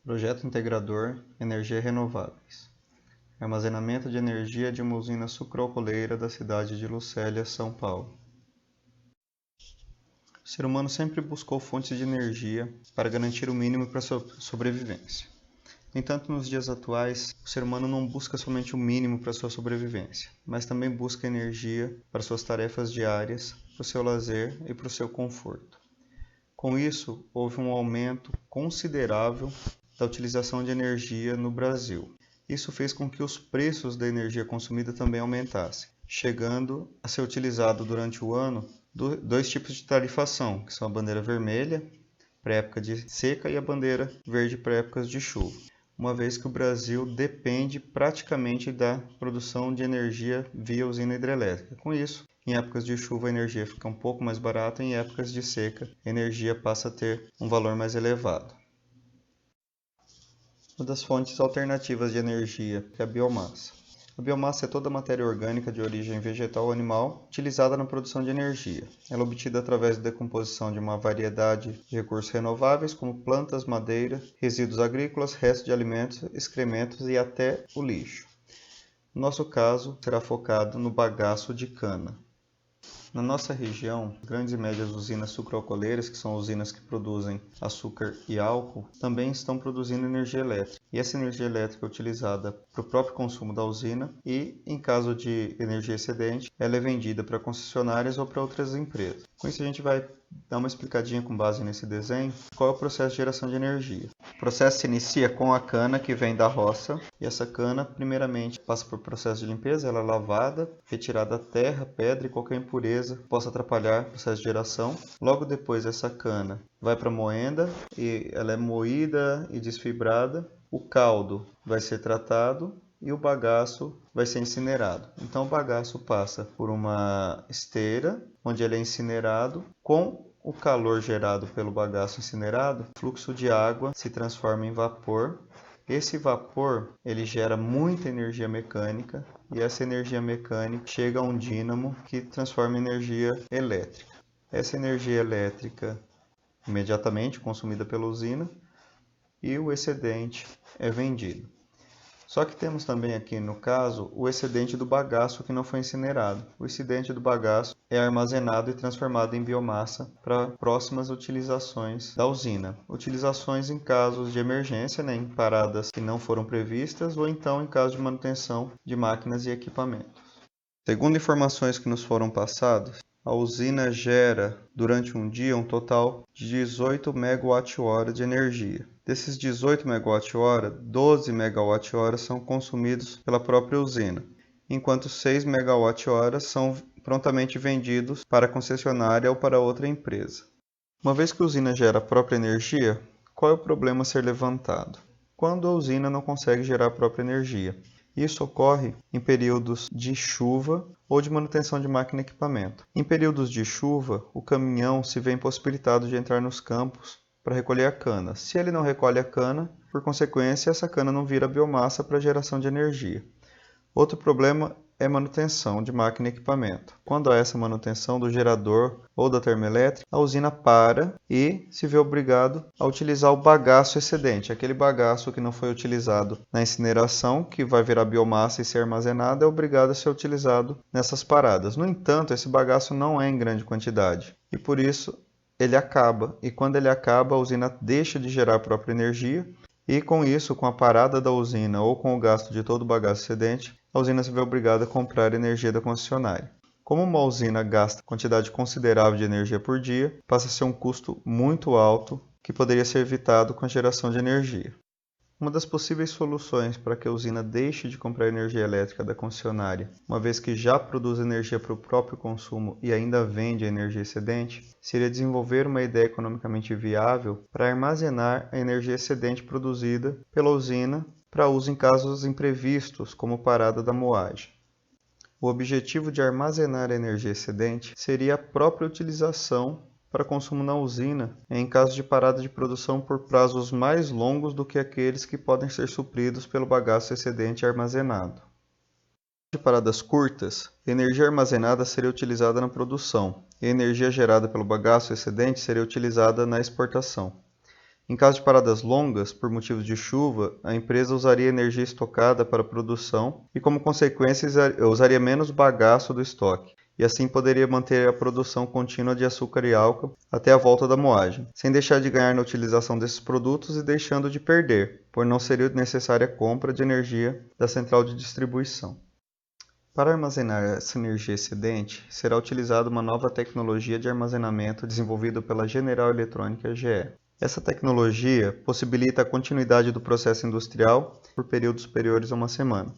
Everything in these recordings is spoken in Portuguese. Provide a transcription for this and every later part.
Projeto Integrador Energia Renováveis. Armazenamento de energia de uma usina sucroalcooleira da cidade de Lucélia, São Paulo. O ser humano sempre buscou fontes de energia para garantir o mínimo para sua sobrevivência. No entanto, nos dias atuais, o ser humano não busca somente o mínimo para sua sobrevivência, mas também busca energia para suas tarefas diárias, para o seu lazer e para o seu conforto. Com isso, houve um aumento considerável da utilização de energia no Brasil. Isso fez com que os preços da energia consumida também aumentassem, chegando a ser utilizado durante o ano dois tipos de tarifação, que são a bandeira vermelha para época de seca e a bandeira verde para épocas de chuva, uma vez que o Brasil depende praticamente da produção de energia via usina hidrelétrica. Com isso, em épocas de chuva a energia fica um pouco mais barata e em épocas de seca a energia passa a ter um valor mais elevado. Uma das fontes alternativas de energia é a biomassa. A biomassa é toda a matéria orgânica de origem vegetal ou animal utilizada na produção de energia. Ela é obtida através da decomposição de uma variedade de recursos renováveis, como plantas, madeira, resíduos agrícolas, restos de alimentos, excrementos e até o lixo. No nosso caso, será focado no bagaço de cana. Na nossa região, grandes e médias usinas sucroalcooleiras, que são usinas que produzem açúcar e álcool, também estão produzindo energia elétrica. E essa energia elétrica é utilizada para o próprio consumo da usina e, em caso de energia excedente, ela é vendida para concessionárias ou para outras empresas. Com isso, a gente vai dar uma explicadinha com base nesse desenho, qual é o processo de geração de energia. O processo se inicia com a cana que vem da roça, e essa cana, primeiramente, passa por processo de limpeza, ela é lavada, retirada a terra, pedra e qualquer impureza que possa atrapalhar o processo de geração. Logo depois, essa cana vai para a moenda, e ela é moída e desfibrada, o caldo vai ser tratado e o bagaço vai ser incinerado. Então o bagaço passa por uma esteira, onde ele é incinerado. Com o calor gerado pelo bagaço incinerado, o fluxo de água se transforma em vapor. Esse vapor ele gera muita energia mecânica e essa energia mecânica chega a um dínamo que transforma em energia elétrica. Essa energia elétrica imediatamente consumida pela usina e o excedente é vendido. Só que temos também aqui no caso o excedente do bagaço que não foi incinerado. O excedente do bagaço é armazenado e transformado em biomassa para próximas utilizações da usina. Utilizações em casos de emergência, em paradas que não foram previstas ou então em caso de manutenção de máquinas e equipamentos. Segundo informações que nos foram passadas, a usina gera durante um dia um total de 18 MWh de energia. Desses 18 MWh, 12 MWh são consumidos pela própria usina, enquanto 6 MWh são prontamente vendidos para a concessionária ou para outra empresa. Uma vez que a usina gera a própria energia, qual é o problema a ser levantado? Quando a usina não consegue gerar a própria energia. Isso ocorre em períodos de chuva ou de manutenção de máquina e equipamento. Em períodos de chuva, o caminhão se vê impossibilitado de entrar nos campos para recolher a cana. Se ele não recolhe a cana, por consequência, essa cana não vira biomassa para geração de energia. Outro problema é manutenção de máquina e equipamento. Quando há essa manutenção do gerador ou da termoelétrica, a usina para e se vê obrigado a utilizar o bagaço excedente. Aquele bagaço que não foi utilizado na incineração, que vai virar biomassa e ser armazenado, é obrigado a ser utilizado nessas paradas. No entanto, esse bagaço não é em grande quantidade e por isso ele acaba. E quando ele acaba, a usina deixa de gerar a própria energia e com isso, com a parada da usina ou com o gasto de todo o bagaço excedente, a usina se vê obrigada a comprar energia da concessionária. Como uma usina gasta quantidade considerável de energia por dia, passa a ser um custo muito alto que poderia ser evitado com a geração de energia. Uma das possíveis soluções para que a usina deixe de comprar energia elétrica da concessionária, uma vez que já produz energia para o próprio consumo e ainda vende a energia excedente, seria desenvolver uma ideia economicamente viável para armazenar a energia excedente produzida pela usina para uso em casos imprevistos, como parada da moagem. O objetivo de armazenar a energia excedente seria a própria utilização para consumo na usina em caso de parada de produção por prazos mais longos do que aqueles que podem ser supridos pelo bagaço excedente armazenado. De paradas curtas, a energia armazenada seria utilizada na produção e a energia gerada pelo bagaço excedente seria utilizada na exportação. Em caso de paradas longas, por motivos de chuva, a empresa usaria energia estocada para a produção e, como consequência, usaria menos bagaço do estoque, e assim poderia manter a produção contínua de açúcar e álcool até a volta da moagem, sem deixar de ganhar na utilização desses produtos e deixando de perder, por não ser necessária a compra de energia da central de distribuição. Para armazenar essa energia excedente, será utilizada uma nova tecnologia de armazenamento desenvolvida pela General Electric GE. Essa tecnologia possibilita a continuidade do processo industrial por períodos superiores a uma semana.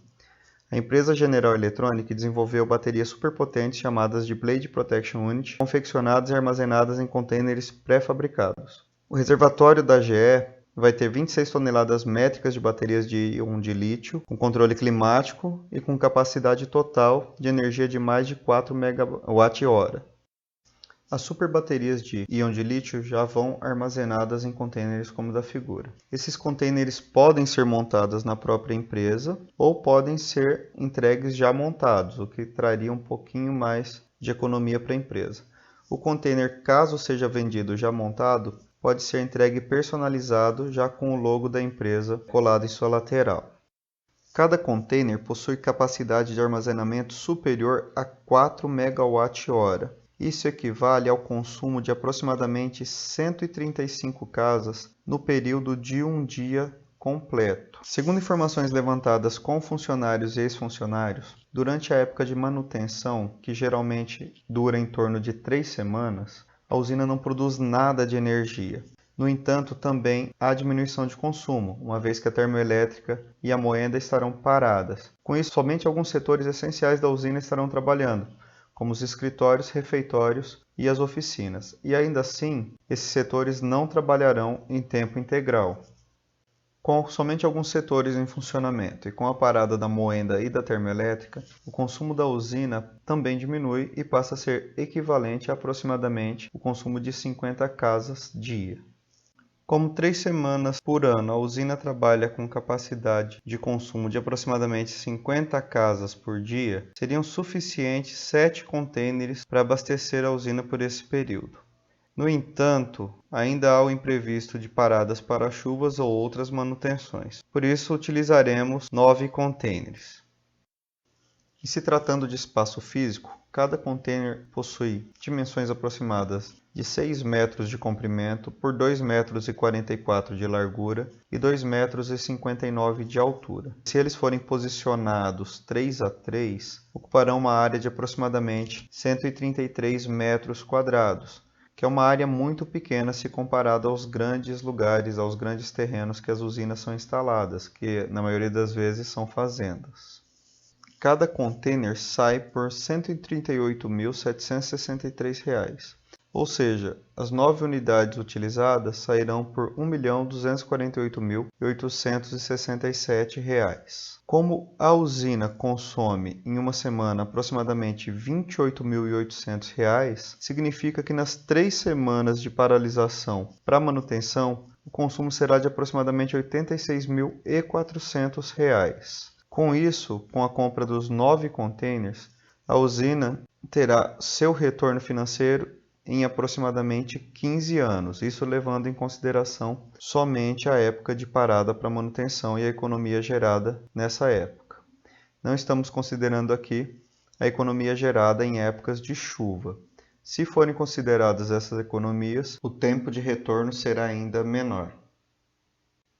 A empresa General Electric desenvolveu baterias superpotentes chamadas de Blade Protection Unit, confeccionadas e armazenadas em contêineres pré-fabricados. O reservatório da GE vai ter 26 toneladas métricas de baterias de íon de lítio, com controle climático e com capacidade total de energia de mais de 4 MWh. As superbaterias de íon de lítio já vão armazenadas em contêineres como da figura. Esses contêineres podem ser montados na própria empresa ou podem ser entregues já montados, o que traria um pouquinho mais de economia para a empresa. O container, caso seja vendido já montado, pode ser entregue personalizado já com o logo da empresa colado em sua lateral. Cada container possui capacidade de armazenamento superior a 4 MWh. Isso equivale ao consumo de aproximadamente 135 casas no período de um dia completo. Segundo informações levantadas com funcionários e ex-funcionários, durante a época de manutenção, que geralmente dura em torno de 3 semanas, a usina não produz nada de energia. No entanto, também há diminuição de consumo, uma vez que a termoelétrica e a moenda estarão paradas. Com isso, somente alguns setores essenciais da usina estarão trabalhando, como os escritórios, refeitórios e as oficinas, e ainda assim, esses setores não trabalharão em tempo integral. Com somente alguns setores em funcionamento e com a parada da moenda e da termoelétrica, o consumo da usina também diminui e passa a ser equivalente a aproximadamente o consumo de 50 casas dia. Como 3 semanas por ano a usina trabalha com capacidade de consumo de aproximadamente 50 casas por dia, seriam suficientes 7 contêineres para abastecer a usina por esse período. No entanto, ainda há o imprevisto de paradas para chuvas ou outras manutenções, por isso utilizaremos 9 contêineres. E se tratando de espaço físico, cada container possui dimensões aproximadas de 6 metros de comprimento por 2,44 m de largura e 2,59 m de altura. Se eles forem posicionados 3 a 3, ocuparão uma área de aproximadamente 133 metros quadrados, que é uma área muito pequena se comparada aos grandes lugares, aos grandes terrenos que as usinas são instaladas, que na maioria das vezes são fazendas. Cada container sai por R$ 138.763, ou seja, as 9 unidades utilizadas sairão por R$ 1.248.867. Como a usina consome em uma semana aproximadamente R$ 28.800, significa que nas 3 semanas de paralisação para manutenção, o consumo será de aproximadamente R$ 86.400. Com isso, com a compra dos 9 containers, a usina terá seu retorno financeiro em aproximadamente 15 anos, isso levando em consideração somente a época de parada para manutenção e a economia gerada nessa época. Não estamos considerando aqui a economia gerada em épocas de chuva. Se forem consideradas essas economias, o tempo de retorno será ainda menor.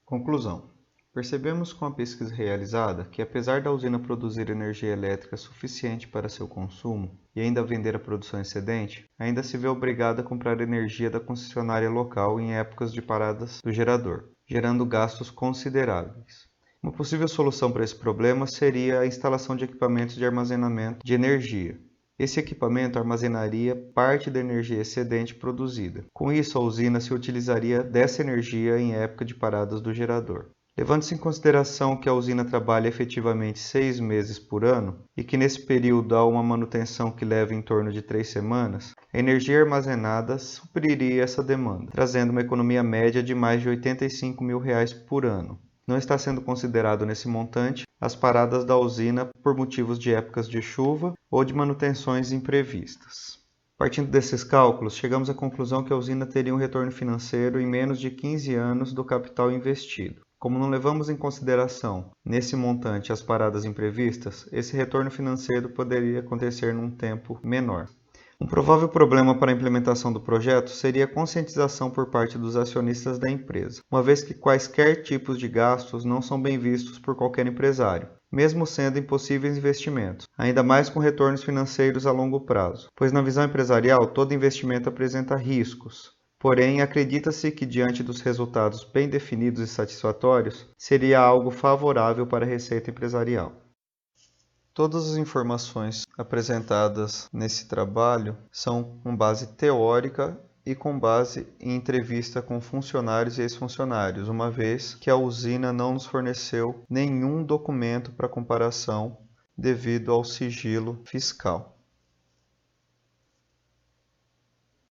Conclusão. Percebemos com a pesquisa realizada que, apesar da usina produzir energia elétrica suficiente para seu consumo e ainda vender a produção excedente, ainda se vê obrigada a comprar energia da concessionária local em épocas de paradas do gerador, gerando gastos consideráveis. Uma possível solução para esse problema seria a instalação de equipamentos de armazenamento de energia. Esse equipamento armazenaria parte da energia excedente produzida. Com isso, a usina se utilizaria dessa energia em época de paradas do gerador. Levando-se em consideração que a usina trabalha efetivamente 6 meses por ano e que nesse período há uma manutenção que leva em torno de 3 semanas, a energia armazenada supriria essa demanda, trazendo uma economia média de mais de R$ 85 mil por ano. Não está sendo considerado nesse montante as paradas da usina por motivos de épocas de chuva ou de manutenções imprevistas. Partindo desses cálculos, chegamos à conclusão que a usina teria um retorno financeiro em menos de 15 anos do capital investido. Como não levamos em consideração, nesse montante, as paradas imprevistas, esse retorno financeiro poderia acontecer num tempo menor. Um provável problema para a implementação do projeto seria a conscientização por parte dos acionistas da empresa, uma vez que quaisquer tipos de gastos não são bem vistos por qualquer empresário, mesmo sendo impossíveis investimentos, ainda mais com retornos financeiros a longo prazo, pois na visão empresarial todo investimento apresenta riscos. Porém, acredita-se que, diante dos resultados bem definidos e satisfatórios, seria algo favorável para a receita empresarial. Todas as informações apresentadas nesse trabalho são com base teórica e com base em entrevista com funcionários e ex-funcionários, uma vez que a usina não nos forneceu nenhum documento para comparação devido ao sigilo fiscal.